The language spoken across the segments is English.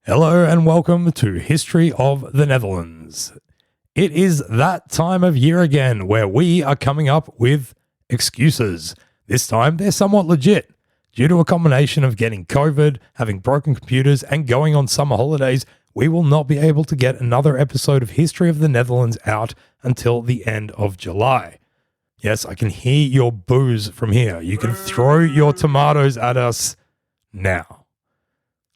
Hello and welcome to History of the Netherlands. It is that time of year again where we are coming up with excuses. This time they're somewhat legit. Due to a combination of getting COVID, having broken computers, and going on summer holidays, we will not be able to get another episode of History of the Netherlands out until the end of July. Yes, I can hear your boos from here. You can throw your tomatoes at us now.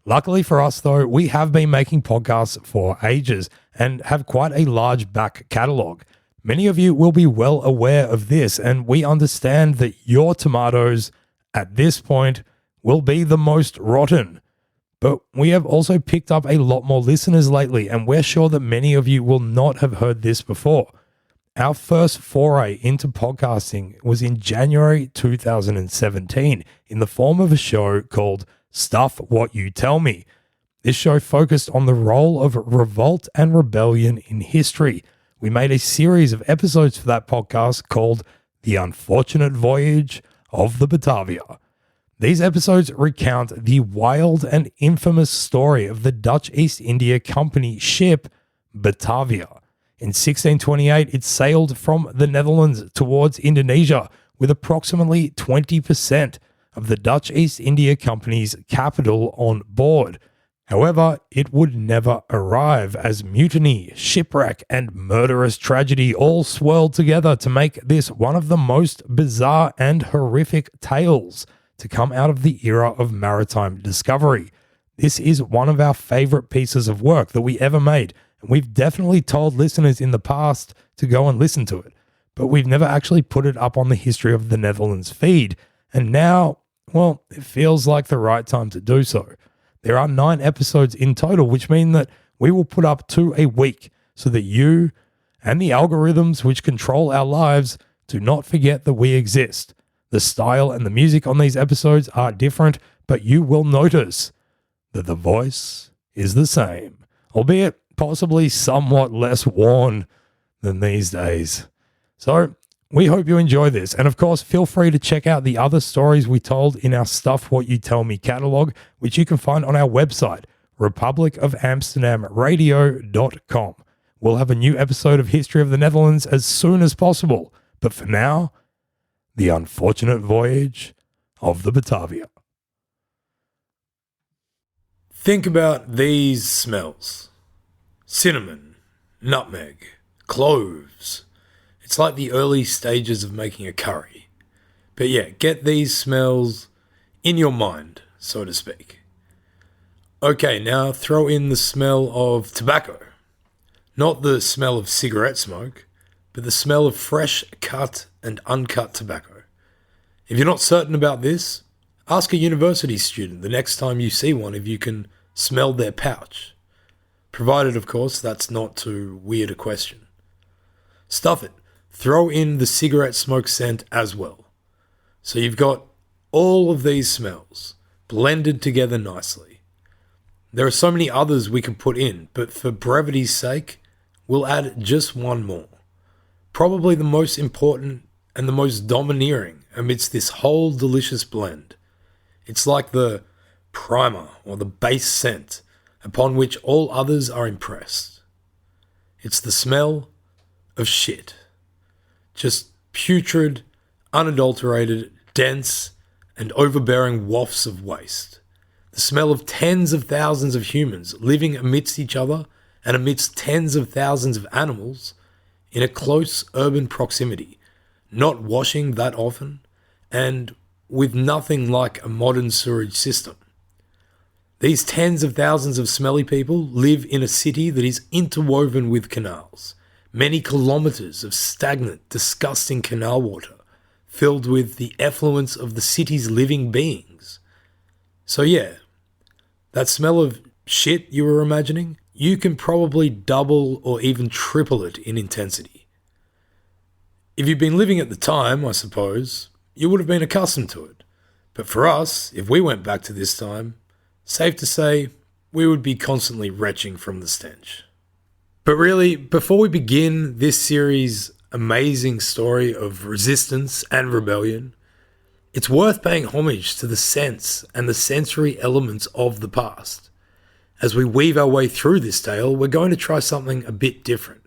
Luckily for us, though, we have been making podcasts for ages and have quite a large back catalogue. Many of you will be well aware of this, and we understand that your tomatoes at this point will be the most rotten. But we have also picked up a lot more listeners lately, and we're sure that many of you will not have heard this before. Our first foray into podcasting was in January 2017 in the form of a show called Stuff What You Tell Me. This show focused on the role of revolt and rebellion in history. We made a series of episodes for that podcast called The Unfortunate Voyage of the Batavia. These episodes recount the wild and infamous story of the Dutch East India Company ship Batavia. In 1628, it sailed from the Netherlands towards Indonesia with approximately 20% of the Dutch East India Company's capital on board. However, it would never arrive as mutiny, shipwreck, and murderous tragedy all swirled together to make this one of the most bizarre and horrific tales to come out of the era of maritime discovery. This is one of our favorite pieces of work that we ever made, and we've definitely told listeners in the past to go and listen to it, but we've never actually put it up on the History of the Netherlands feed. And now, well, it feels like the right time to do so. There are 9 episodes in total, which mean that we will put up 2 a week so that you and the algorithms which control our lives do not forget that we exist. The style and the music on these episodes are different, but you will notice that the voice is the same, albeit possibly somewhat less worn than these days. So, we hope you enjoy this, and of course, feel free to check out the other stories we told in our Stuff What You Tell Me catalog, which you can find on our website, republicofamsterdamradio.com. We'll have a new episode of History of the Netherlands as soon as possible, but for now, The Unfortunate Voyage of the Batavia. Think about these smells: cinnamon, nutmeg, cloves. It's like the early stages of making a curry. But yeah, get these smells in your mind, so to speak. Okay, now throw in the smell of tobacco. Not the smell of cigarette smoke, but the smell of fresh cut and uncut tobacco. If you're not certain about this, ask a university student the next time you see one if you can smell their pouch. Provided, of course, that's not too weird a question. Stuff it. Throw in the cigarette smoke scent as well. So you've got all of these smells blended together nicely. There are so many others we can put in, but for brevity's sake, we'll add just one more. Probably the most important and the most domineering amidst this whole delicious blend. It's like the primer or the base scent upon which all others are impressed. It's the smell of shit. Just putrid, unadulterated, dense, and overbearing wafts of waste. The smell of tens of thousands of humans living amidst each other and amidst tens of thousands of animals in a close urban proximity, not washing that often, and with nothing like a modern sewerage system. These tens of thousands of smelly people live in a city that is interwoven with canals. Many kilometers of stagnant, disgusting canal water filled with the effluence of the city's living beings. So yeah, that smell of shit you were imagining, you can probably double or even triple it in intensity. If you've been living at the time, I suppose, you would have been accustomed to it. But for us, if we went back to this time, safe to say, we would be constantly retching from the stench. But really, before we begin this series' amazing story of resistance and rebellion, it's worth paying homage to the sense and the sensory elements of the past. As we weave our way through this tale, we're going to try something a bit different.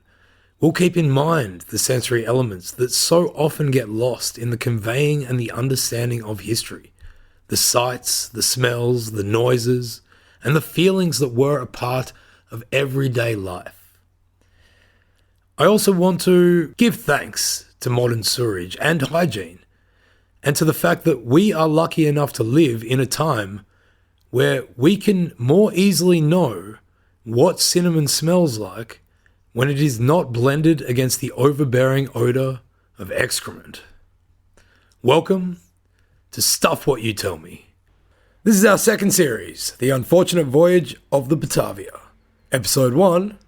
We'll keep in mind the sensory elements that so often get lost in the conveying and the understanding of history. The sights, the smells, the noises, and the feelings that were a part of everyday life. I also want to give thanks to modern sewerage and hygiene, and to the fact that we are lucky enough to live in a time where we can more easily know what cinnamon smells like when it is not blended against the overbearing odor of excrement. Welcome to Stuff What You Tell Me. This is our second series, The Unfortunate Voyage of the Batavia. Episode 1,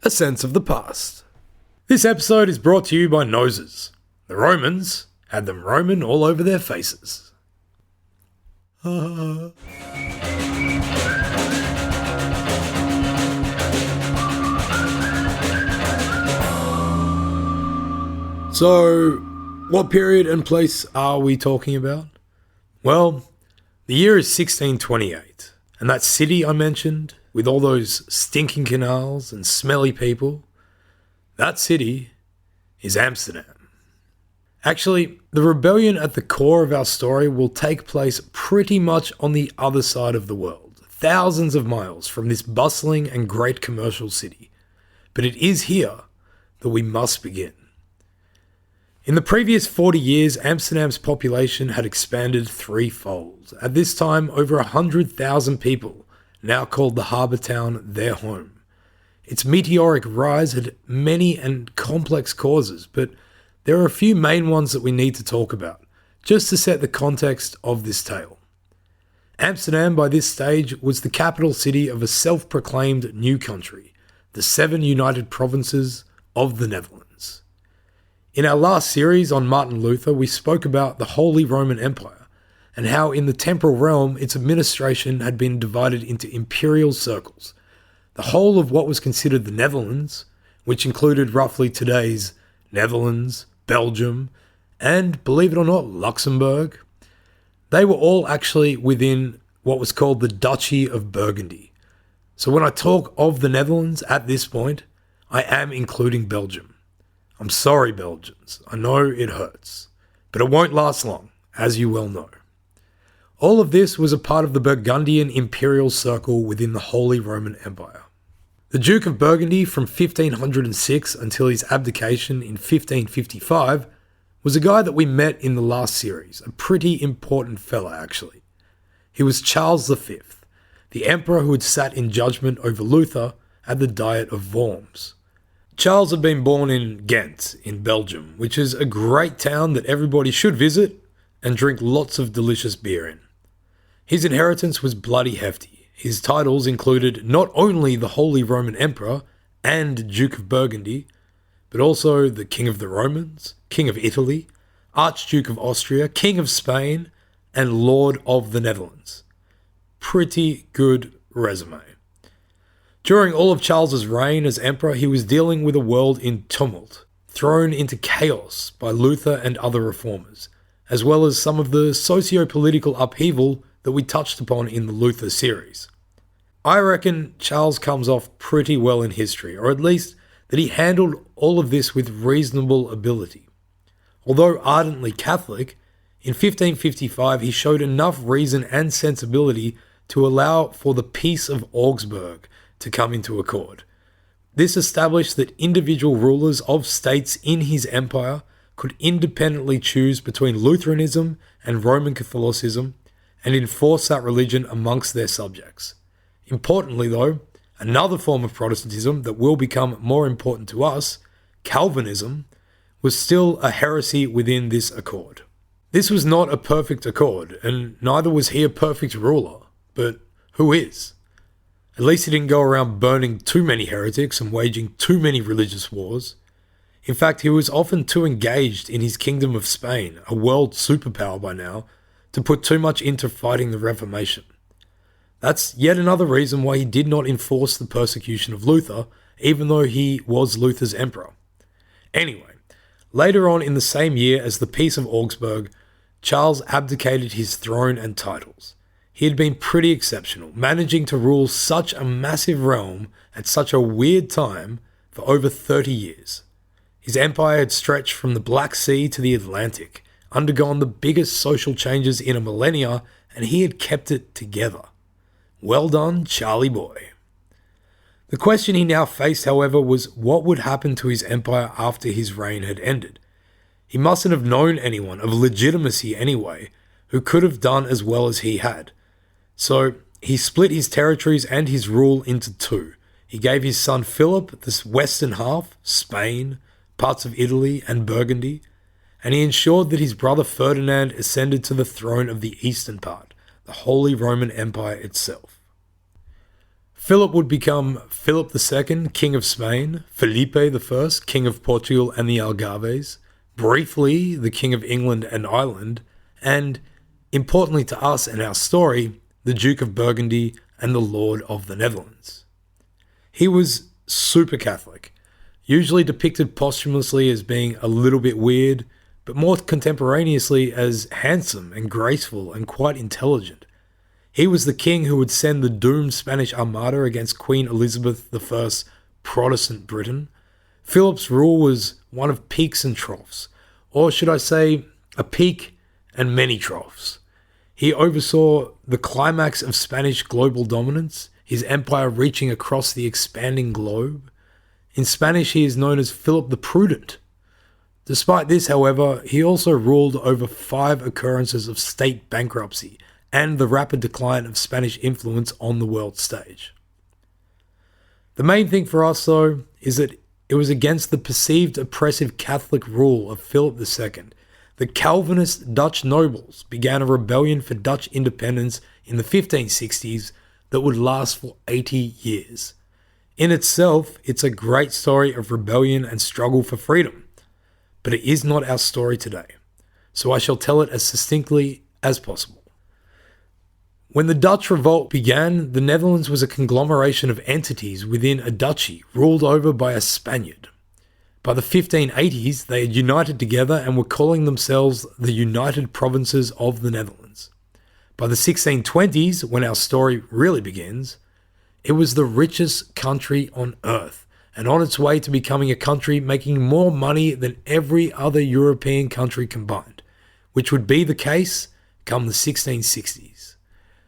A Sense of the Past. This episode is brought to you by noses. The Romans had them roaming all over their faces. So, what period and place are we talking about? Well, the year is 1628, and that city I mentioned, with all those stinking canals and smelly people, that city is Amsterdam. Actually, the rebellion at the core of our story will take place pretty much on the other side of the world, thousands of miles from this bustling and great commercial city. But it is here that we must begin. In the previous 40 years, Amsterdam's population had expanded threefold. At this time, over 100,000 people now called the harbour town their home. Its meteoric rise had many and complex causes, but there are a few main ones that we need to talk about, just to set the context of this tale. Amsterdam, by this stage, was the capital city of a self-proclaimed new country, the 7 united provinces of the Netherlands. In our last series on Martin Luther, we spoke about the Holy Roman Empire and how in the temporal realm its administration had been divided into imperial circles. The whole of what was considered the Netherlands, which included roughly today's Netherlands, Belgium, and, believe it or not, Luxembourg, they were all actually within what was called the Duchy of Burgundy. So when I talk of the Netherlands at this point, I am including Belgium. I'm sorry, Belgians. I know it hurts, but it won't last long, as you well know. All of this was a part of the Burgundian imperial circle within the Holy Roman Empire. The Duke of Burgundy from 1506 until his abdication in 1555 was a guy that we met in the last series, a pretty important fella actually. He was Charles V, the emperor who had sat in judgment over Luther at the Diet of Worms. Charles had been born in Ghent, in Belgium, which is a great town that everybody should visit and drink lots of delicious beer in. His inheritance was bloody hefty. His titles included not only the Holy Roman Emperor and Duke of Burgundy, but also the King of the Romans, King of Italy, Archduke of Austria, King of Spain, and Lord of the Netherlands. Pretty good resume. During all of Charles's reign as emperor, he was dealing with a world in tumult, thrown into chaos by Luther and other reformers, as well as some of the socio-political upheaval that we touched upon in the Luther series. I reckon Charles comes off pretty well in history, or at least that he handled all of this with reasonable ability. Although ardently Catholic, in 1555 he showed enough reason and sensibility to allow for the Peace of Augsburg to come into accord. This established that individual rulers of states in his empire could independently choose between Lutheranism and Roman Catholicism and enforce that religion amongst their subjects. Importantly though, another form of Protestantism that will become more important to us, Calvinism, was still a heresy within this accord. This was not a perfect accord, and neither was he a perfect ruler, but who is? At least he didn't go around burning too many heretics and waging too many religious wars. In fact, he was often too engaged in his kingdom of Spain, a world superpower by now, to put too much into fighting the Reformation. That's yet another reason why he did not enforce the persecution of Luther, even though he was Luther's emperor. Anyway, later on in the same year as the Peace of Augsburg, Charles abdicated his throne and titles. He had been pretty exceptional, managing to rule such a massive realm at such a weird time for over 30 years. His empire had stretched from the Black Sea to the Atlantic, undergone the biggest social changes in a millennia, and he had kept it together. Well done, Charlie boy. The question he now faced, however, was what would happen to his empire after his reign had ended. He mustn't have known anyone of legitimacy anyway, who could have done as well as he had. So he split his territories and his rule into two. He gave his son Philip the western half, Spain, parts of Italy and Burgundy, and he ensured that his brother Ferdinand ascended to the throne of the eastern part, the Holy Roman Empire itself. Philip would become Philip II, King of Spain, Felipe I, King of Portugal and the Algarves, briefly the King of England and Ireland, and, importantly to us and our story, the Duke of Burgundy and the Lord of the Netherlands. He was super Catholic, usually depicted posthumously as being a little bit weird, but more contemporaneously as handsome and graceful and quite intelligent. He was the king who would send the doomed Spanish Armada against Queen Elizabeth I's Protestant Britain. Philip's rule was one of peaks and troughs, or should I say, a peak and many troughs. He oversaw the climax of Spanish global dominance, his empire reaching across the expanding globe. In Spanish, he is known as Philip the Prudent. Despite this, however, he also ruled over 5 occurrences of state bankruptcy and the rapid decline of Spanish influence on the world stage. The main thing for us, though, is that it was against the perceived oppressive Catholic rule of Philip II that Calvinist Dutch nobles began a rebellion for Dutch independence in the 1560s that would last for 80 years. In itself, it's a great story of rebellion and struggle for freedom, but it is not our story today, so I shall tell it as succinctly as possible. When the Dutch revolt began, the Netherlands was a conglomeration of entities within a duchy ruled over by a Spaniard. By the 1580s, they had united together and were calling themselves the United Provinces of the Netherlands. By the 1620s, when our story really begins, it was the richest country on earth and on its way to becoming a country making more money than every other European country combined, which would be the case come the 1660s.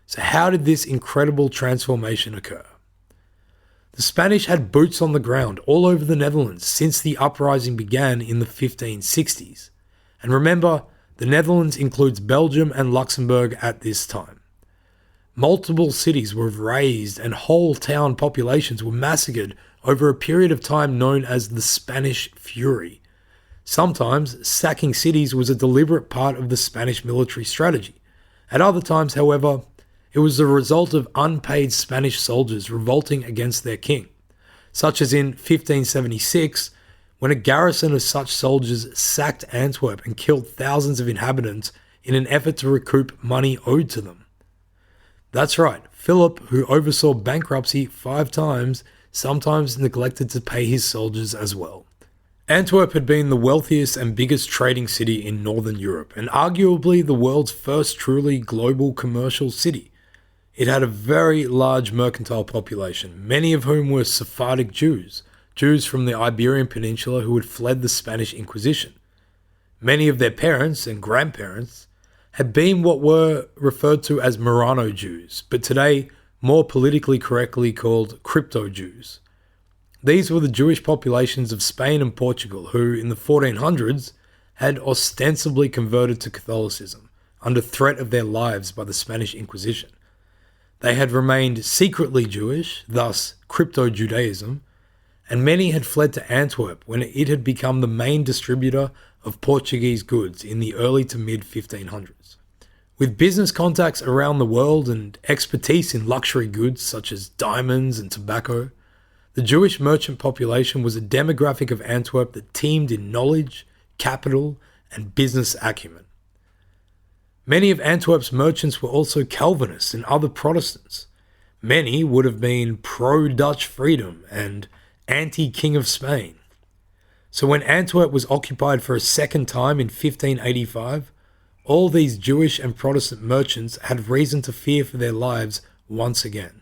So how did this incredible transformation occur? The Spanish had boots on the ground all over the Netherlands since the uprising began in the 1560s. And remember, the Netherlands includes Belgium and Luxembourg at this time. Multiple cities were razed and whole town populations were massacred over a period of time known as the Spanish Fury. Sometimes sacking cities was a deliberate part of the Spanish military strategy. At other times, however, it was the result of unpaid Spanish soldiers revolting against their king, such as in 1576, when a garrison of such soldiers sacked Antwerp and killed thousands of inhabitants in an effort to recoup money owed to them. That's right, Philip, who oversaw bankruptcy 5 times, sometimes neglected to pay his soldiers as well. Antwerp had been the wealthiest and biggest trading city in Northern Europe, and arguably the world's first truly global commercial city. It had a very large mercantile population, many of whom were Sephardic Jews, Jews from the Iberian Peninsula who had fled the Spanish Inquisition. Many of their parents and grandparents had been what were referred to as Marrano Jews, but today more politically correctly called crypto Jews. These were the Jewish populations of Spain and Portugal who, in the 1400s, had ostensibly converted to Catholicism under threat of their lives by the Spanish Inquisition. They had remained secretly Jewish, thus crypto-Judaism, and many had fled to Antwerp when it had become the main distributor of Portuguese goods in the early to mid-1500s. With business contacts around the world and expertise in luxury goods such as diamonds and tobacco, the Jewish merchant population was a demographic of Antwerp that teemed in knowledge, capital, and business acumen. Many of Antwerp's merchants were also Calvinists and other Protestants. Many would have been pro-Dutch freedom and anti-King of Spain. So when Antwerp was occupied for a second time in 1585, all these Jewish and Protestant merchants had reason to fear for their lives once again.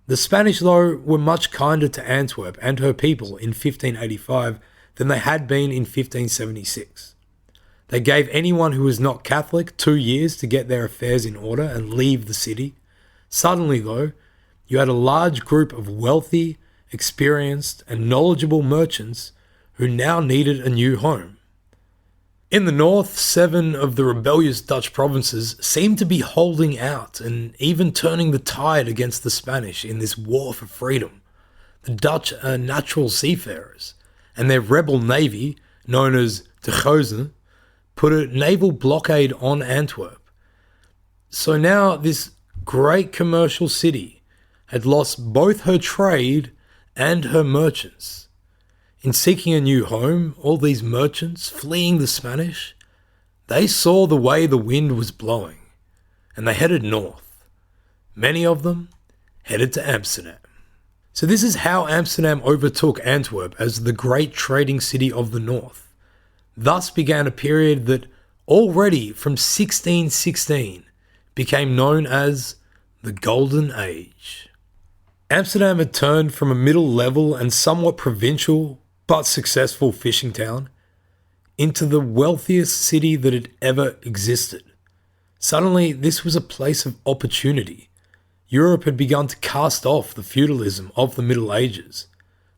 The Spanish, though, were much kinder to Antwerp and her people in 1585 than they had been in 1576. They gave anyone who was not Catholic 2 years to get their affairs in order and leave the city. Suddenly, though, you had a large group of wealthy, experienced, and knowledgeable merchants who now needed a new home. In the north, 7 of the rebellious Dutch provinces seemed to be holding out and even turning the tide against the Spanish in this war for freedom. The Dutch are natural seafarers, and their rebel navy, known as de Gozen, put a naval blockade on Antwerp. So now this great commercial city had lost both her trade and her merchants. In seeking a new home, all these merchants fleeing the Spanish, they saw the way the wind was blowing, and they headed north. Many of them headed to Amsterdam. So this is how Amsterdam overtook Antwerp as the great trading city of the north. Thus began a period that already from 1616 became known as the Golden Age. Amsterdam had turned from a middle-level and somewhat provincial but successful fishing town into the wealthiest city that had ever existed. Suddenly, this was a place of opportunity. Europe had begun to cast off the feudalism of the Middle Ages.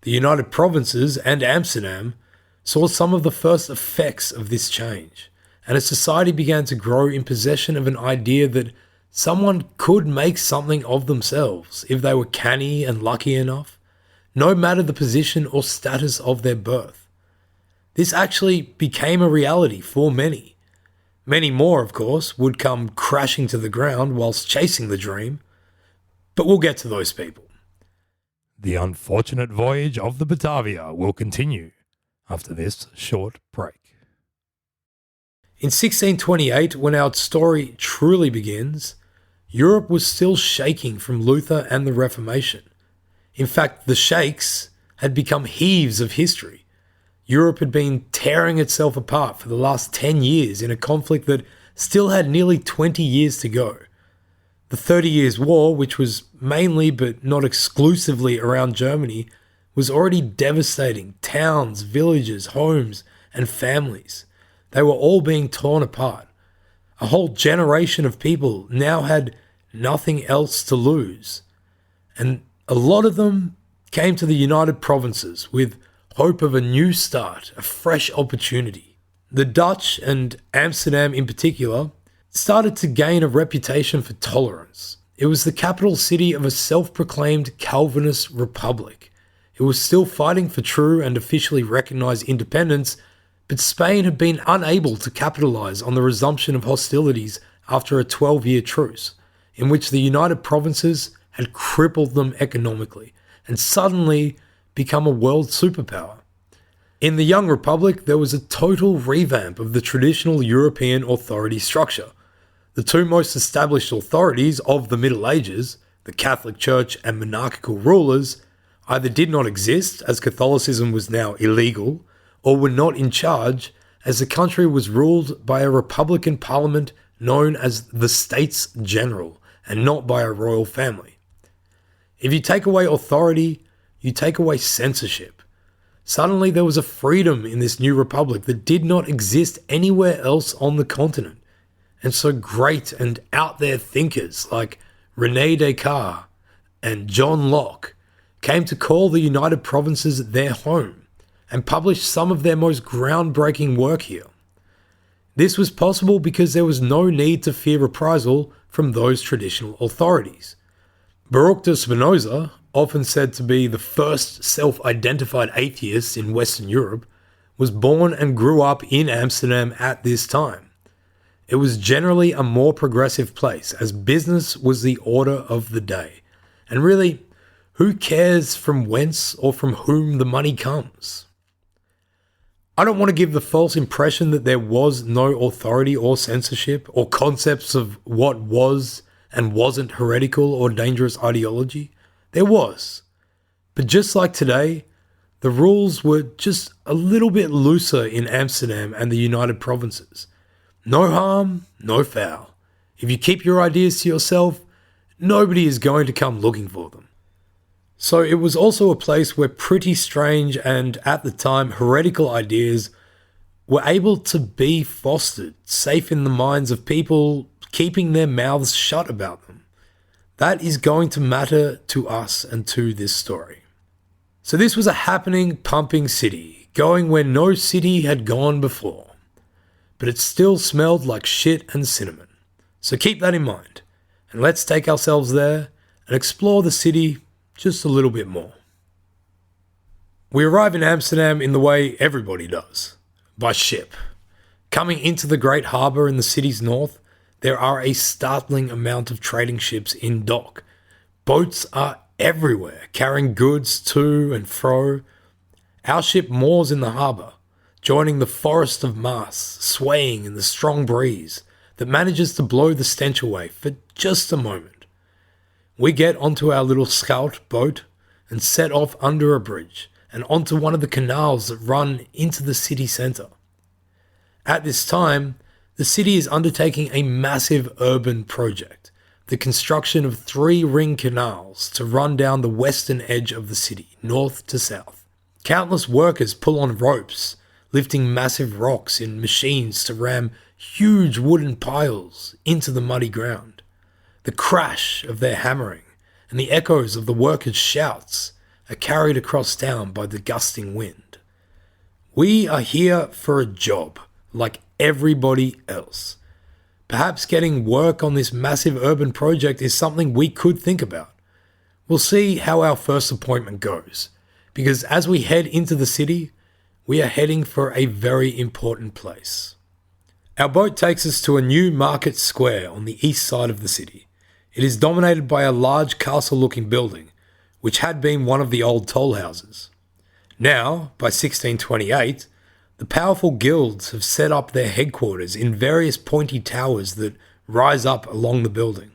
The United Provinces and Amsterdam saw some of the first effects of this change, and a society began to grow in possession of an idea that someone could make something of themselves if they were canny and lucky enough, no matter the position or status of their birth. This actually became a reality for many. Many more, of course, would come crashing to the ground whilst chasing the dream, but we'll get to those people. The unfortunate voyage of the Batavia will continue after this short break. In 1628, when our story truly begins, Europe was still shaking from Luther and the Reformation. In fact, the shakes had become heaves of history. Europe had been tearing itself apart for the last 10 years in a conflict that still had nearly 20 years to go. The 30 Years' War, which was mainly but not exclusively around Germany, was already devastating towns, villages, homes, and families. They were all being torn apart. A whole generation of people now had nothing else to lose. And a lot of them came to the United Provinces with hope of a new start, a fresh opportunity. The Dutch, and Amsterdam in particular, started to gain a reputation for tolerance. It was the capital city of a self-proclaimed Calvinist republic. It was still fighting for true and officially recognised independence, but Spain had been unable to capitalise on the resumption of hostilities after a 12-year truce, in which the United Provinces had crippled them economically and suddenly become a world superpower. In the young republic, there was a total revamp of the traditional European authority structure. The two most established authorities of the Middle Ages, the Catholic Church and monarchical rulers, either did not exist, as Catholicism was now illegal, or were not in charge, as the country was ruled by a republican parliament known as the States General, and not by a royal family. If you take away authority, you take away censorship. Suddenly there was a freedom in this new republic that did not exist anywhere else on the continent. And so great and out there thinkers like René Descartes and John Locke came to call the United Provinces their home and published some of their most groundbreaking work here. This was possible because there was no need to fear reprisal from those traditional authorities. Baruch de Spinoza, often said to be the first self-identified atheist in Western Europe, was born and grew up in Amsterdam at this time. It was generally a more progressive place, as business was the order of the day. And really, who cares from whence or from whom the money comes? I don't want to give the false impression that there was no authority or censorship or concepts of what was and wasn't heretical or dangerous ideology. There was. But just like today, the rules were just a little bit looser in Amsterdam and the United Provinces. No harm, no foul. If you keep your ideas to yourself, nobody is going to come looking for them. So it was also a place where pretty strange and, at the time, heretical ideas were able to be fostered, safe in the minds of people keeping their mouths shut about them. That is going to matter to us and to this story. So this was a happening, pumping city, going where no city had gone before. But it still smelled like shit and cinnamon. So keep that in mind, and let's take ourselves there and explore the city just a little bit more. We arrive in Amsterdam in the way everybody does, by ship. Coming into the great harbour in the city's north, there are a startling amount of trading ships in dock. Boats are everywhere, carrying goods to and fro. Our ship moors in the harbour, joining the forest of masts, swaying in the strong breeze that manages to blow the stench away for just a moment. We get onto our little scout boat and set off under a bridge and onto one of the canals that run into the city centre. At this time, the city is undertaking a massive urban project, the construction of 3 ring canals to run down the western edge of the city, north to south. Countless workers pull on ropes, lifting massive rocks in machines to ram huge wooden piles into the muddy ground. The crash of their hammering and the echoes of the workers' shouts are carried across town by the gusting wind. We are here for a job, like everybody else. Perhaps getting work on this massive urban project is something we could think about. We'll see how our first appointment goes, because as we head into the city, we are heading for a very important place. Our boat takes us to a new market square on the east side of the city. It is dominated by a large castle-looking building, which had been one of the old toll houses. Now, by 1628, the powerful guilds have set up their headquarters in various pointy towers that rise up along the building.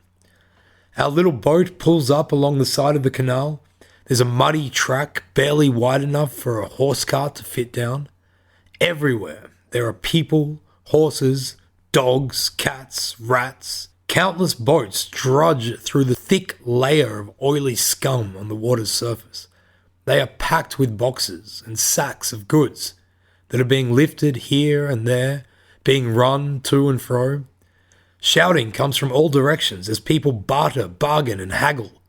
Our little boat pulls up along the side of the canal. There's a muddy track barely wide enough for a horse cart to fit down. Everywhere there are people, horses, dogs, cats, rats. Countless boats drudge through the thick layer of oily scum on the water's surface. They are packed with boxes and sacks of goods that are being lifted here and there, being run to and fro. Shouting comes from all directions as people barter, bargain and haggle.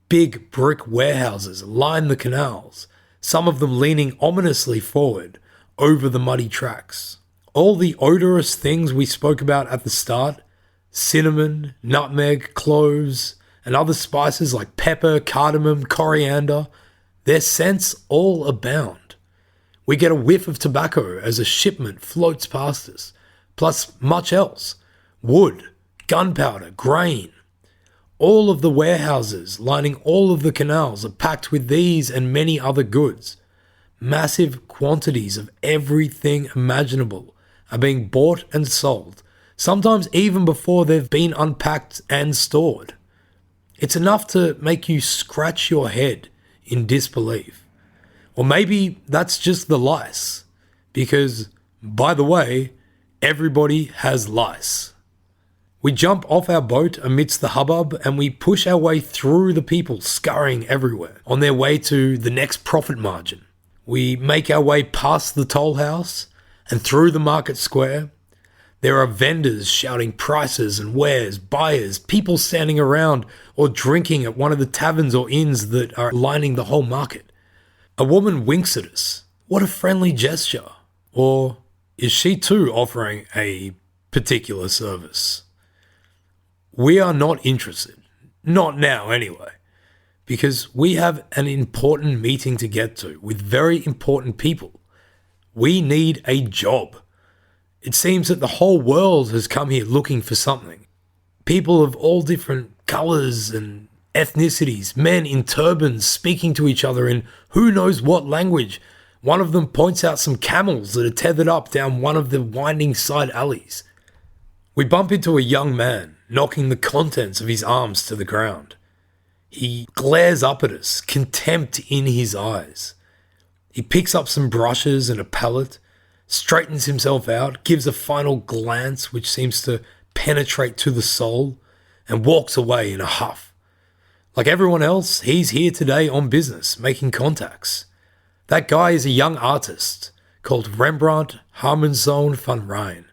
Big brick warehouses line the canals, some of them leaning ominously forward over the muddy tracks. All the odorous things we spoke about at the start, cinnamon, nutmeg, cloves, and other spices like pepper, cardamom, coriander, their scents all abound. We get a whiff of tobacco as a shipment floats past us, plus much else: wood, gunpowder, grain. All of the warehouses lining all of the canals are packed with these and many other goods. Massive quantities of everything imaginable are being bought and sold, sometimes even before they've been unpacked and stored. It's enough to make you scratch your head in disbelief. Or maybe that's just the lice, because, by the way, everybody has lice. We jump off our boat amidst the hubbub and we push our way through the people scurrying everywhere on their way to the next profit margin. We make our way past the toll house and through the market square. There are vendors shouting prices and wares, buyers, people standing around or drinking at one of the taverns or inns that are lining the whole market. A woman winks at us. What a friendly gesture. Or is she too offering a particular service? We are not interested. Not now anyway. Because we have an important meeting to get to with very important people. We need a job. It seems that the whole world has come here looking for something. People of all different colours and ethnicities, men in turbans speaking to each other in who knows what language. One of them points out some camels that are tethered up down one of the winding side alleys. We bump into a young man, knocking the contents of his arms to the ground. He glares up at us, contempt in his eyes. He picks up some brushes and a palette, straightens himself out, gives a final glance which seems to penetrate to the soul, and walks away in a huff. Like everyone else, he's here today on business, making contacts. That guy is a young artist called Rembrandt Harmenszoon van Rijn,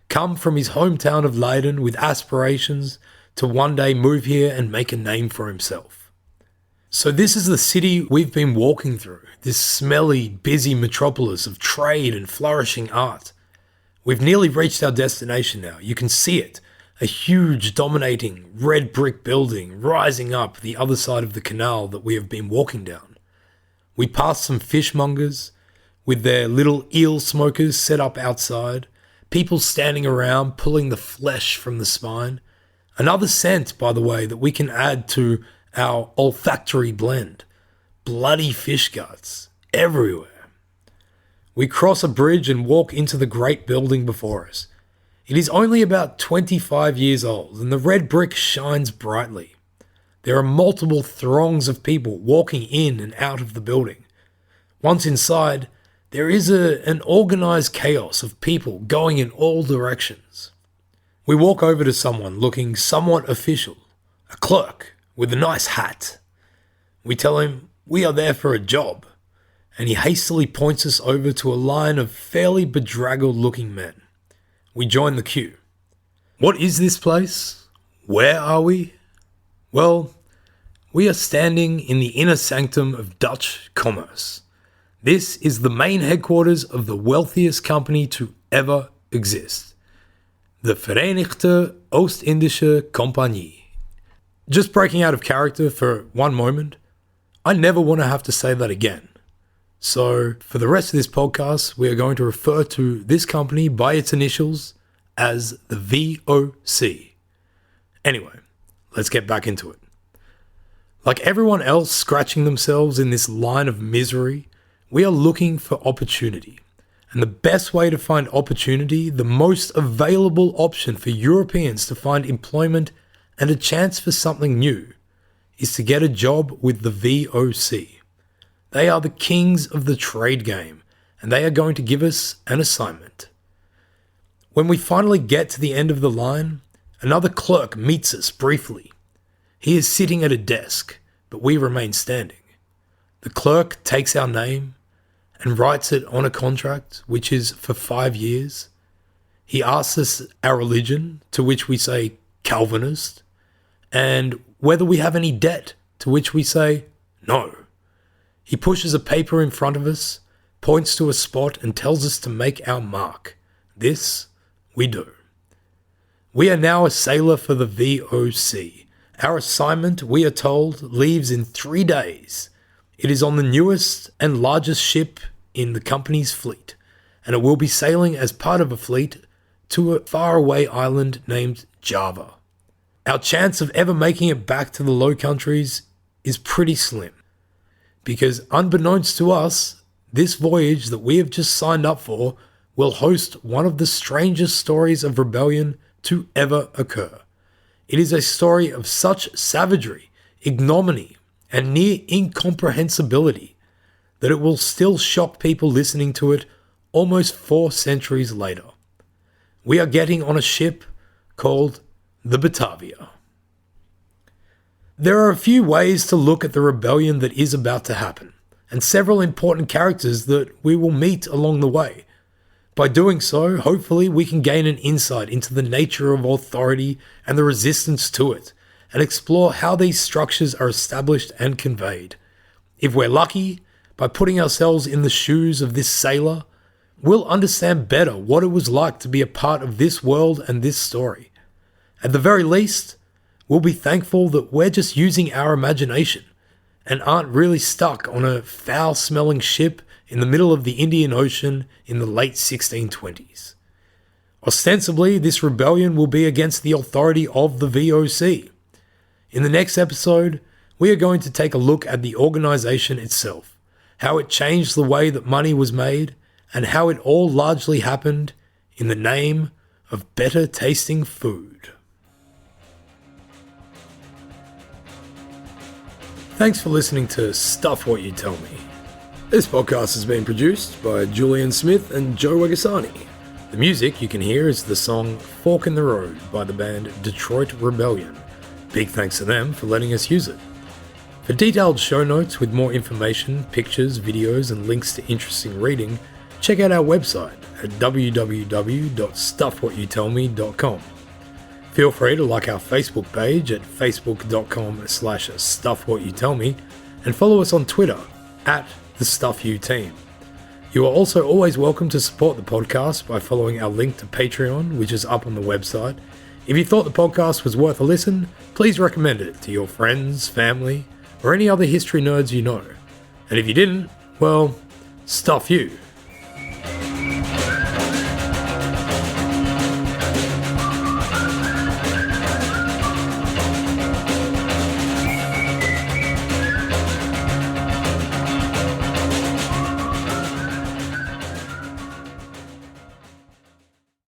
come from his hometown of Leiden with aspirations to one day move here and make a name for himself. So this is the city we've been walking through, this smelly, busy metropolis of trade and flourishing art. We've nearly reached our destination now. You can see it, a huge, dominating, red brick building rising up the other side of the canal that we have been walking down. We passed some fishmongers with their little eel smokers set up outside, people standing around pulling the flesh from the spine. Another scent, by the way, that we can add to our olfactory blend. Bloody fish guts everywhere. We cross a bridge and walk into the great building before us. It is only about 25 years old and the red brick shines brightly. There are multiple throngs of people walking in and out of the building. Once inside, there is an organized chaos of people going in all directions. We walk over to someone looking somewhat official, a clerk with a nice hat. We tell him we are there for a job, and he hastily points us over to a line of fairly bedraggled looking men. We join the queue. What is this place? Where are we? Well, we are standing in the inner sanctum of Dutch commerce. This is the main headquarters of the wealthiest company to ever exist, the Verenigde Oost-Indische Compagnie. Just breaking out of character for one moment, I never want to have to say that again. So for the rest of this podcast, we are going to refer to this company by its initials as the VOC. Anyway, let's get back into it. Like everyone else scratching themselves in this line of misery, we are looking for opportunity. And the best way to find opportunity, the most available option for Europeans to find employment and a chance for something new, is to get a job with the VOC. They are the kings of the trade game, and they are going to give us an assignment. When we finally get to the end of the line, another clerk meets us briefly. He is sitting at a desk, but we remain standing. The clerk takes our name and writes it on a contract, which is for 5 years. He asks us our religion, to which we say Calvinist, and whether we have any debt, to which we say no. He pushes a paper in front of us, points to a spot, and tells us to make our mark. This we do. We are now a sailor for the VOC. Our assignment, we are told, leaves in 3 days. It is on the newest and largest ship in the company's fleet, and it will be sailing as part of a fleet to a faraway island named Java. Our chance of ever making it back to the Low Countries is pretty slim, because unbeknownst to us, this voyage that we have just signed up for will host one of the strangest stories of rebellion to ever occur. It is a story of such savagery, ignominy, and near incomprehensibility that it will still shock people listening to it almost 4 centuries later. We are getting on a ship called the Batavia. There are a few ways to look at the rebellion that is about to happen, and several important characters that we will meet along the way. By doing so, hopefully we can gain an insight into the nature of authority and the resistance to it, and explore how these structures are established and conveyed. If we're lucky, by putting ourselves in the shoes of this sailor, we'll understand better what it was like to be a part of this world and this story. At the very least, we'll be thankful that we're just using our imagination and aren't really stuck on a foul-smelling ship in the middle of the Indian Ocean in the late 1620s. Ostensibly, this rebellion will be against the authority of the VOC. In the next episode, we are going to take a look at the organization itself, how it changed the way that money was made, and how it all largely happened in the name of better tasting food. Thanks for listening to Stuff What You Tell Me. This podcast has been produced by Julian Smith and Joe Wagasani. The music you can hear is the song Fork in the Road by the band Detroit Rebellion. Big thanks to them for letting us use it. For detailed show notes with more information, pictures, videos, and links to interesting reading, check out our website at www.stuffwhatyoutellme.com. Feel free to like our Facebook page at facebook.com/stuffwhatyoutellme and follow us on Twitter at the Stuff You Team. You are also always welcome to support the podcast by following our link to Patreon, which is up on the website. If you thought the podcast was worth a listen, please recommend it to your friends, family, or any other history nerds you know. And if you didn't, well, stuff you.